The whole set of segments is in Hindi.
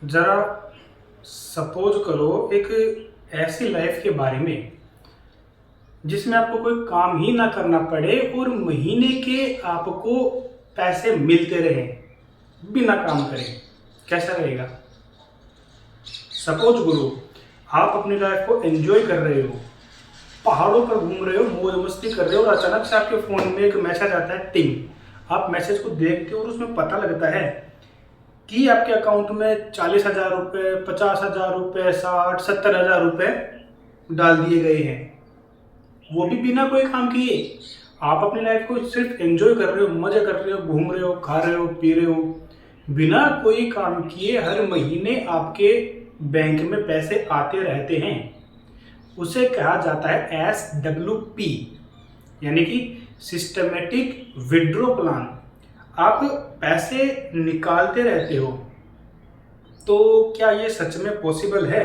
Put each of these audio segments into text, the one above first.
ज़रा सपोज करो एक ऐसी लाइफ के बारे में जिसमें आपको कोई काम ही ना करना पड़े और महीने के आपको पैसे मिलते रहें बिना काम करे। कैसा रहेगा? सपोज करो आप अपनी लाइफ को एंजॉय कर रहे हो, पहाड़ों पर घूम रहे हो, मौज मस्ती कर रहे हो और अचानक से आपके फ़ोन में एक मैसेज आता है, टिंग। आप मैसेज को देखते हो और उसमें पता लगता है कि आपके अकाउंट में 40,000 रुपये, 50,000 रुपये, 60-70 हज़ार रुपये डाल दिए गए हैं, वो भी बिना कोई काम किए। आप अपनी लाइफ को सिर्फ एंजॉय कर रहे हो, मजे कर रहे हो, घूम रहे हो, खा रहे हो, पी रहे हो, बिना कोई काम किए हर महीने आपके बैंक में पैसे आते रहते हैं। उसे कहा जाता है SWP, यानी कि सिस्टमेटिक विड्रॉ प्लान। आप पैसे निकालते रहते हो। तो क्या ये सच में पॉसिबल है?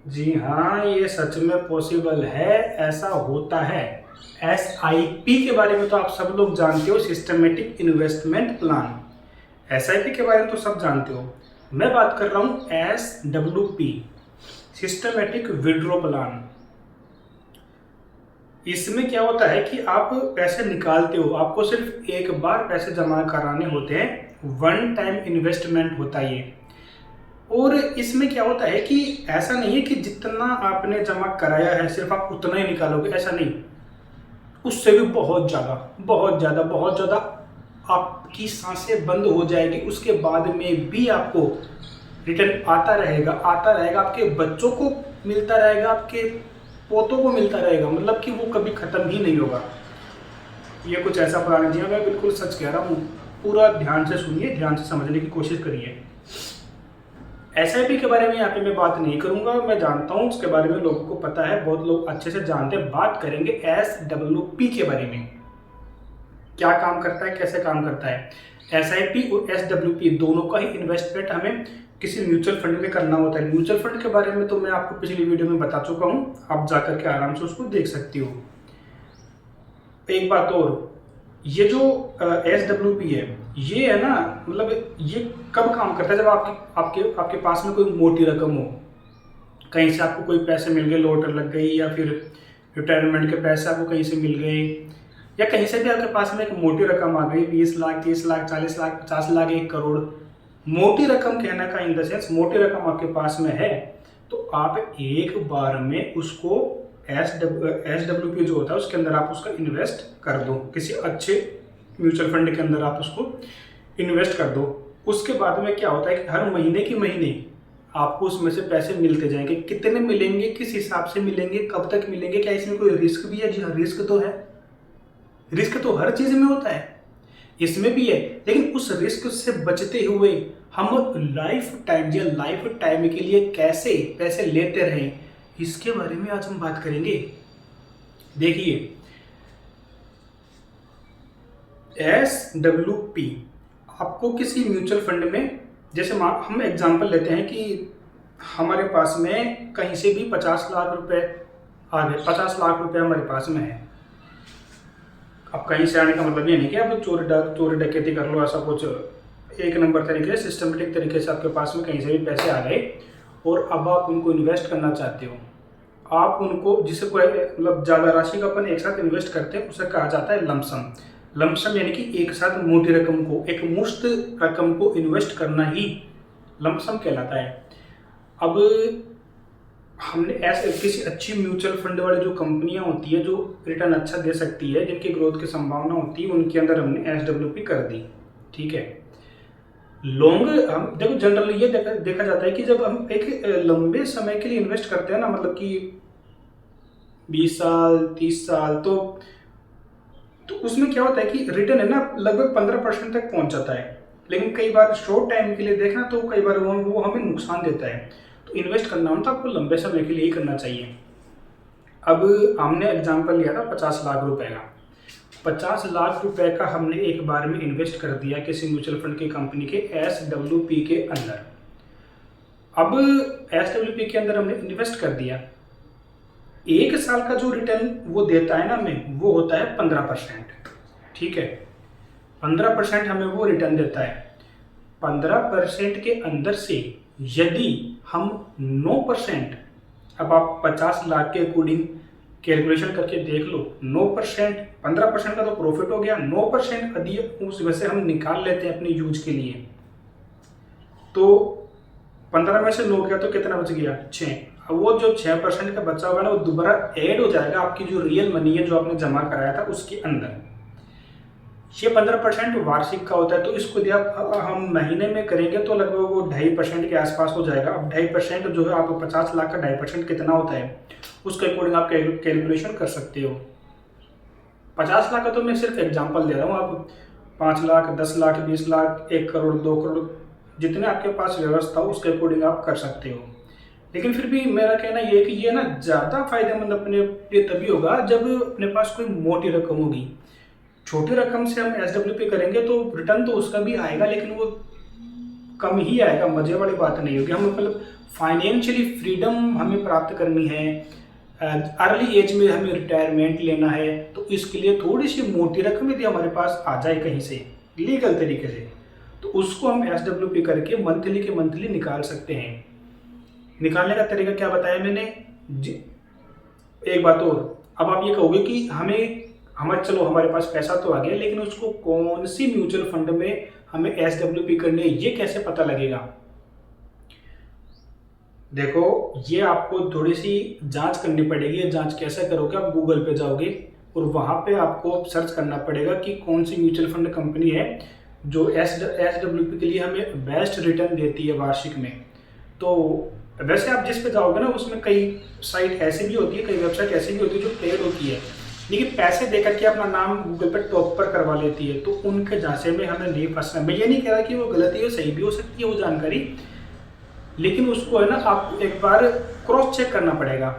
जी हाँ, ये सच में पॉसिबल है, ऐसा होता है। SIP के बारे में तो आप सब लोग जानते हो, सिस्टमेटिक इन्वेस्टमेंट प्लान। SIP के बारे में तो सब जानते हो। मैं बात कर रहा हूँ SWP, सिस्टमेटिक विड्रॉ प्लान। इसमें क्या होता है कि आप पैसे निकालते हो, आपको सिर्फ एक बार पैसे जमा कराने होते हैं, वन टाइम इन्वेस्टमेंट होता है ये। और इसमें क्या होता है कि ऐसा नहीं है कि जितना आपने जमा कराया है सिर्फ आप उतना ही निकालोगे, ऐसा नहीं। उससे भी बहुत ज़्यादा, बहुत ज़्यादा, बहुत ज़्यादा आपकी सांसें बंद हो जाएगी। उसके बाद में भी आपको रिटर्न आता रहेगा, आता रहेगा, आपके बच्चों को मिलता रहेगा, आपके पोतों को मिलता रहेगा, मतलब कि वो कभी ख़त्म ही नहीं होगा। ये कुछ ऐसा प्लान है। जी हाँ, मैं बिल्कुल सच कह रहा हूँ। पूरा ध्यान से सुनिए, ध्यान से समझने की कोशिश करिए। SIP के बारे में यहाँ पे मैं बात नहीं करूंगा, मैं जानता हूँ उसके बारे में, लोगों को पता है, बहुत लोग अच्छे से जानते हैं। बात करेंगे SWP के बारे में, क्या काम करता है, कैसे काम करता है। SIP और SWP दोनों का ही इन्वेस्टमेंट हमें किसी म्यूचुअल फंड में करना होता है। म्यूचुअल फंड के बारे में तो मैं आपको पिछली वीडियो में बता चुका हूँ, आप जाकर के आराम से उसको देख सकती हो। एक बात और, ये जो SWP है, ये है ना, मतलब ये कब काम करता है? जब आपके आपके आपके पास में कोई मोटी रकम हो, कहीं से आपको कोई पैसे मिल गए, लॉटरी लग गई, या फिर रिटायरमेंट के पैसे आपको कहीं से मिल गए, या कहीं से भी आपके पास में एक मोटी रकम आ गई, 20 लाख, 30 लाख, 40 लाख, 50 लाख, 1 करोड़। मोटी रकम कहने का इन द सेंस, मोटी रकम आपके पास में है तो आप एक बार में उसको SWP जो होता है उसके अंदर आप उसका इन्वेस्ट कर दो, किसी अच्छे म्यूचुअल फंड के अंदर आप उसको इन्वेस्ट कर दो। उसके बाद में क्या होता है कि हर महीने की महीने आपको उसमें से पैसे मिलते जाएंगे। कितने मिलेंगे, किस हिसाब से मिलेंगे, कब तक मिलेंगे, क्या इसमें कोई रिस्क भी है? जी हाँ, रिस्क तो है। रिस्क तो हर चीज में होता है, इसमें भी है। लेकिन उस रिस्क से बचते हुए हम लाइफ टाइम के लिए कैसे पैसे लेते रहें, इसके बारे में आज हम बात करेंगे। देखिए, SWP आपको किसी म्यूचुअल फंड में, जैसे हम एग्जांपल लेते हैं कि हमारे पास में कहीं से भी 50 लाख रुपए आ गए, 50 लाख रुपए हमारे पास में है। अब कहीं से आने का मतलब ये नहीं कि आप चोरी डकैती कर लो, ऐसा कुछ। एक नंबर तरीके से, सिस्टमेटिक तरीके से आपके पास में कहीं से भी पैसे आ गए और अब आप उनको इन्वेस्ट करना चाहते हो। आप उनको, जिसे कोई मतलब ज़्यादा राशि का अपन एक साथ इन्वेस्ट करते हैं, उसे कहा जाता है लमसम। लमसम यानी कि एक साथ मोटी रकम को, एक मुश्त रकम को इन्वेस्ट करना ही लमसम कहलाता है। अब हमने ऐसे किसी अच्छी म्यूचुअल फंड वाली जो कंपनियां होती है, जो रिटर्न अच्छा दे सकती है, जिनकी ग्रोथ की संभावना होती है, उनके अंदर हमने SWP कर दी। ठीक है। लॉन्ग, हम देखो जनरली ये देखा जाता है कि जब हम एक लंबे समय के लिए इन्वेस्ट करते हैं ना, मतलब कि 20 साल, 30 साल, तो उसमें क्या होता है कि रिटर्न है ना लगभग 15% तक पहुंच जाता है। लेकिन कई बार शॉर्ट टाइम के लिए देखना तो कई बार वो हमें नुकसान देता है। तो इन्वेस्ट करना हो तो आपको लंबे समय के लिए ही करना चाहिए। अब हमने एग्जांपल लिया था 50 लाख रुपए का। 50 लाख रुपए का हमने एक बार में इन्वेस्ट कर दिया किसी म्यूचुअल फंड की कंपनी के SWP के अंदर। अब SWP के अंदर हमने इन्वेस्ट कर दिया, एक साल का जो रिटर्न वो देता है ना हमें, वो होता है 15%। ठीक है, 15% हमें वो रिटर्न देता है। 15% के अंदर से यदि हम 9%, अब आप 50 लाख के अकॉर्डिंग कैलकुलेशन करके देख लो, 9%, 15% का तो प्रॉफिट हो गया, 9% यदि उस वैसे हम निकाल लेते हैं अपने यूज के लिए, तो 15 में से 9 गया तो कितना बच गया, 6। अब वो जो 6% का बचा हुआ है ना, वो दोबारा ऐड हो जाएगा आपकी जो रियल मनी है जो आपने जमा कराया था उसके अंदर। ये 15% वार्षिक का होता है, तो इसको यदि हम महीने में करेंगे तो लगभग वो 2.5% के आसपास हो जाएगा। अब 2.5% जो है, आप 50 लाख का 2.5% कितना होता है उसके अकॉर्डिंग आप कैलकुलेशन कर सकते हो। 50 लाख का तो मैं सिर्फ एग्जांपल दे रहा हूँ, आप 5 लाख, 10 लाख, 20 लाख, 1 करोड़, 2 करोड़, जितने आपके पास व्यवस्था हो उसके अकॉर्डिंग आप कर सकते हो। लेकिन फिर भी मेरा कहना ये है कि ये ना ज़्यादा फायदेमंद अपने लिए तभी होगा जब अपने पास कोई मोटी रकम होगी। छोटी रकम से हम SWP करेंगे तो रिटर्न तो उसका भी आएगा, लेकिन वो कम ही आएगा, मजे वाली बात नहीं होगी। हम मतलब फाइनेंशियली फ्रीडम हमें प्राप्त करनी है, अर्ली एज में हमें रिटायरमेंट लेना है, तो इसके लिए थोड़ी सी मोटी रकम यदि हमारे पास आ जाए कहीं से लीगल तरीके से, तो उसको हम SWP करके मंथली के मंथली निकाल सकते हैं। निकालने का तरीका क्या बताया मैंने जी। एक बात और, अब आप ये कहोगे कि चलो हमारे पास पैसा तो आ गया, लेकिन उसको कौन सी म्यूचुअल फंड में हमें SWP करनी है ये कैसे पता लगेगा। देखो, ये आपको थोड़ी सी जांच करनी पड़ेगी। ये जांच कैसे करोगे, आप गूगल पे जाओगे और वहां पे आपको सर्च करना पड़ेगा कि कौन सी म्यूचुअल फंड कंपनी है जो SWP के लिए हमें बेस्ट रिटर्न देती है वार्षिक में। तो वैसे आप जिस पे जाओगे ना, उसमें कई साइट ऐसी भी होती है, कई वेबसाइट ऐसी भी होती है जो पेड होती है, लेकिन पैसे देकर के अपना नाम गूगल पे टॉप पर करवा लेती है, तो उनके जांचे में हमें नहीं फंसना। मैं ये नहीं कह रहा कि वो गलत है, सही भी हो सकती है वो जानकारी, लेकिन उसको है ना आप एक बार क्रॉस चेक करना पड़ेगा।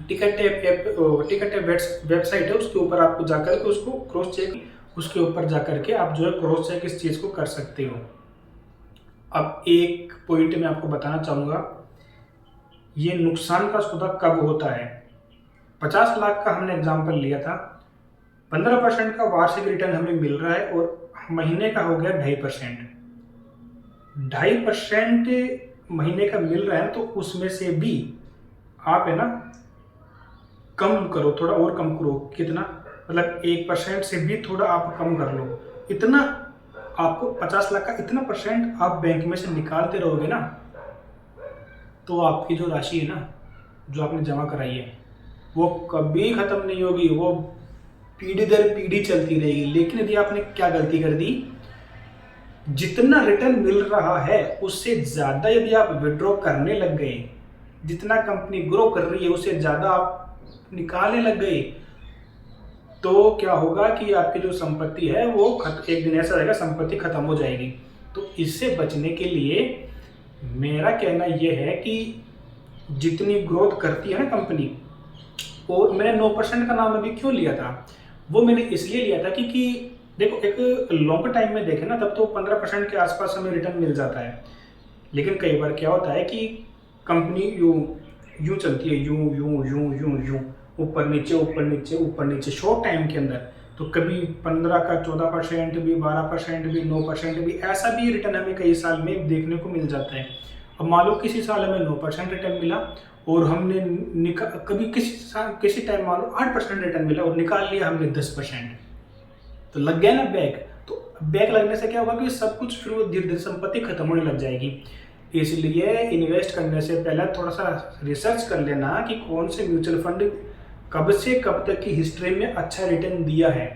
टिकट ऐप वेबसाइट है, उसके ऊपर आपको जाकर के उसको क्रॉस चेक, उसके ऊपर जाकर के आप जो है क्रॉस चेक इस चीज़ को कर सकते हो। अब एक पॉइंट मैं आपको बताना चाहूँगा, ये नुकसान का सौदा कब होता है। 50 लाख का हमने एग्जाम्पल लिया था, 15% का वार्षिक रिटर्न हमें मिल रहा है और महीने का हो गया 2.5%। 2.5% महीने का मिल रहा है, तो उसमें से भी आप है ना कम करो, थोड़ा और कम करो। कितना, मतलब 1% से भी थोड़ा आप कम कर लो। इतना आपको 50 लाख का इतना % आप बैंक में से निकालते रहोगे ना, तो आपकी जो राशि है ना जो आपने जमा कराई है वो कभी ख़त्म नहीं होगी, वो पीढ़ी दर पीढ़ी चलती रहेगी। लेकिन यदि आपने क्या गलती कर दी, जितना रिटर्न मिल रहा है उससे ज़्यादा यदि आप विड्रॉ करने लग गए, जितना कंपनी ग्रो कर रही है उससे ज़्यादा आप निकालने लग गए, तो क्या होगा कि आपकी जो संपत्ति है वो एक दिन ऐसा रहेगा संपत्ति खत्म हो जाएगी। तो इससे बचने के लिए मेरा कहना यह है कि जितनी ग्रोथ करती है ना कंपनी, और मैंने 9% का नाम अभी क्यों लिया था, वो मैंने इसलिए लिया था कि देखो एक लॉन्ग टाइम में देखें ना तब तो 15% के आसपास हमें रिटर्न मिल जाता है। लेकिन कई बार क्या होता है कि कंपनी यूं चलती है, यूं यूं यूं यूं यूं, ऊपर नीचे ऊपर नीचे ऊपर नीचे शॉर्ट टाइम के अंदर। तो कभी 15 का 14% भी, 12% भी, 9% भी, ऐसा भी रिटर्न हमें कई साल में देखने को मिल जाता है। अब मान लो किसी साल हमें 9% रिटर्न मिला और हमने कभी किसी टाइम मान लो 8% रिटर्न मिला और निकाल लिया हमने 10%, तो लग गया ना बैक। तो बैक लगने से क्या होगा कि सब कुछ फिर वो धीरे धीरे संपत्ति खत्म होने लग जाएगी। इसलिए इन्वेस्ट करने से पहले थोड़ा सा रिसर्च कर लेना कि कौन से म्यूचुअल फंड कब से कब तक की हिस्ट्री में अच्छा रिटर्न दिया है।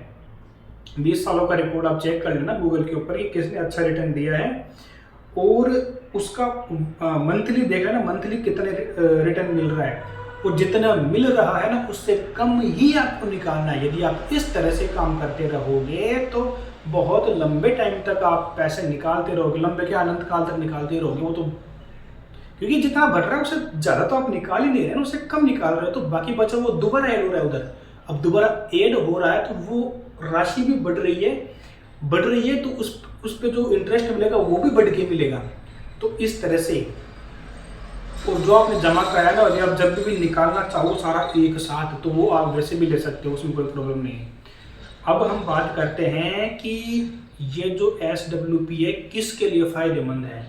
20 सालों का रिकॉर्ड आप चेक कर लेना गूगल के ऊपर कि किसने अच्छा रिटर्न दिया है, और उसका मंथली देख लेना मंथली कितने रिटर्न मिल रहा है, और जितना मिल रहा है ना उससे कम ही आपको निकालना है। यदि आप इस तरह से काम करते रहोगे तो बहुत लंबे टाइम तक आप पैसे निकालते रहोगे, लंबे के अनंत काल तक निकालते रहोगे। वो तो क्योंकि जितना बढ़ रहा है उससे ज़्यादा तो आप निकाल ही नहीं रहे ना, उससे कम निकाल रहे हो, तो बाकी बचा वो दोबारा ऐड हो रहा है उधर। अब दोबारा ऐड हो रहा है तो वो राशि भी बढ़ रही है, तो उस पर जो इंटरेस्ट मिलेगा वो भी बढ़ के मिलेगा। तो इस तरह से, और जो आपने जमा कराया ना, यदि आप जब भी निकालना चाहो सारा एक साथ, तो वो आप वैसे भी ले सकते हो, उसमें कोई प्रॉब्लम नहीं है। अब हम बात करते हैं कि ये जो SWP है किसके लिए फ़ायदेमंद है।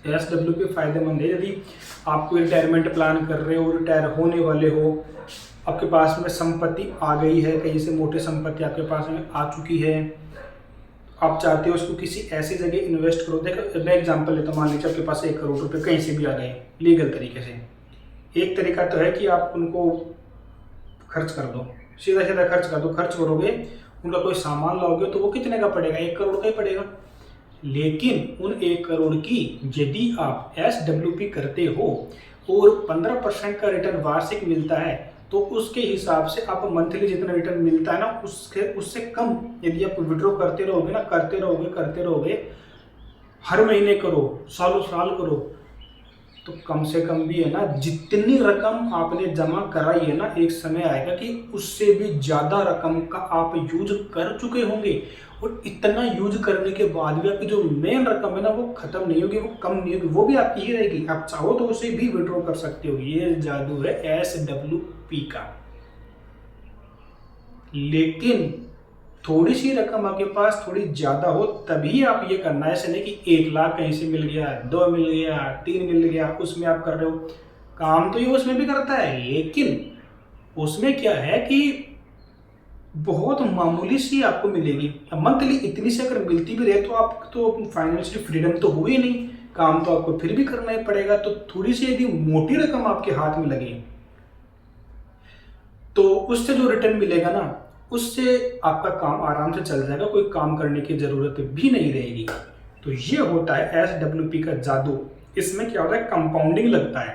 SWP फ़ायदेमंद है यदि आप कोई रिटायरमेंट प्लान कर रहे हो, रिटायर होने वाले हो, आपके पास में संपत्ति आ गई है, कहीं से मोटी संपत्ति आपके पास में आ चुकी है, आप चाहते हो उसको किसी ऐसी जगह इन्वेस्ट करो। देखो मैं एग्जांपल लेता हूँ, मान लीजिए आपके पास 1 करोड़ रुपए कहीं से भी आ गए लीगल तरीके से। एक तरीका तो है कि आप उनको खर्च कर दो, सीधा सीधा खर्च कर दो। खर्च करोगे, उनका कोई सामान लाओगे तो वो कितने का पड़ेगा, 1 करोड़ का ही पड़ेगा। लेकिन उन 1 करोड़ की यदि आप SWP करते हो और 15% का रिटर्न वार्षिक मिलता है, तो उसके हिसाब से आप मंथली जितना रिटर्न मिलता है ना, उससे कम यदि आप विड्रॉ करते रहोगे ना, करते रहोगे, हर महीने करो, सालों साल करो, तो कम से कम भी है ना, जितनी रकम आपने जमा कराई है ना, एक समय आएगा कि उससे भी ज़्यादा रकम का आप यूज कर चुके होंगे। और इतना यूज करने के बाद भी आपकी जो मेन रकम है ना, वो खत्म नहीं होगी, वो कम नहीं होगी, वो भी आपकी ही रहेगी। आप चाहो तो उसे भी विड्रॉ कर सकते हो। ये जादू है SWP का। लेकिन थोड़ी सी रकम आपके पास थोड़ी ज़्यादा हो तभी आप ये करना है। ऐसे नहीं कि 1 लाख कहीं से मिल गया, 2 मिल गया, 3 मिल गया, उसमें आप कर रहे हो। काम तो ये उसमें भी करता है, लेकिन उसमें क्या है कि बहुत मामूली सी आपको मिलेगी। अब मंथली इतनी सी अगर मिलती भी रहे तो आप तो फाइनेंशियल फ्रीडम तो हुई नहीं, काम तो आपको फिर भी करना ही पड़ेगा। तो थोड़ी सी यदि मोटी रकम आपके हाथ में लगे तो उससे जो रिटर्न मिलेगा ना, उससे आपका काम आराम से चल जाएगा, कोई काम करने की जरूरत भी नहीं रहेगी। तो ये होता है SWP का जादू। इसमें क्या होता है, कंपाउंडिंग लगता है।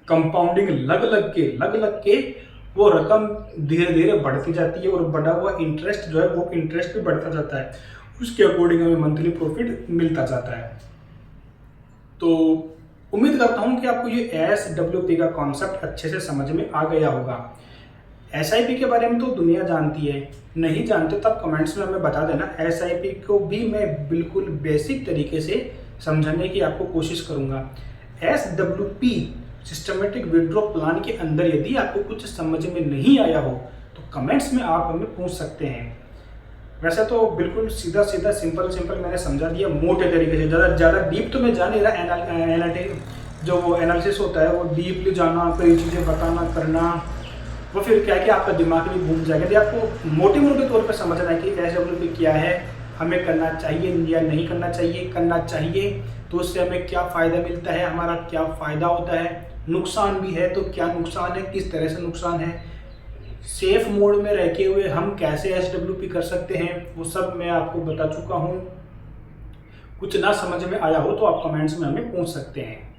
कंपाउंडिंग लग लग के वो रकम धीरे धीरे बढ़ती जाती है, और बढ़ा हुआ इंटरेस्ट जो है वो इंटरेस्ट भी बढ़ता जाता है। उसके अकॉर्डिंग हमें मंथली प्रॉफिट मिलता जाता है। तो उम्मीद करता हूँ कि आपको ये SWP का कॉन्सेप्ट अच्छे से समझ में आ गया होगा। SIP के बारे में तो दुनिया जानती है, नहीं जानते तो आप कमेंट्स में हमें बता देना। SIP को भी मैं बिल्कुल बेसिक तरीके से समझाने की आपको कोशिश करूँगा। SWP सिस्टमेटिक विड्रॉ प्लान के अंदर यदि आपको कुछ समझ में नहीं आया हो तो कमेंट्स में आप हमें पूछ सकते हैं। वैसे तो बिल्कुल सीधा सिंपल मैंने समझा दिया मोटे तरीके से। ज़्यादा डीप तो मैं जा नहीं रहा। जो वो एनालिसिस होता है वो डीपली जाना, कई चीज़ें बताना करना, वो फिर क्या है कि आपका दिमाग भी घूम जाएगा। यदि आपको मोटे तौर पर समझना है कि SWP क्या है, हमें करना चाहिए या नहीं करना चाहिए, करना चाहिए तो उससे हमें क्या फ़ायदा मिलता है, हमारा क्या फ़ायदा होता है, नुकसान भी है तो क्या नुकसान है, किस तरह से नुकसान है, सेफ मोड में रहते हुए हम कैसे SWP कर सकते हैं, वो सब मैं आपको बता चुका हूँ। कुछ ना समझ में आया हो तो आप कमेंट्स में हमें पूछ सकते हैं।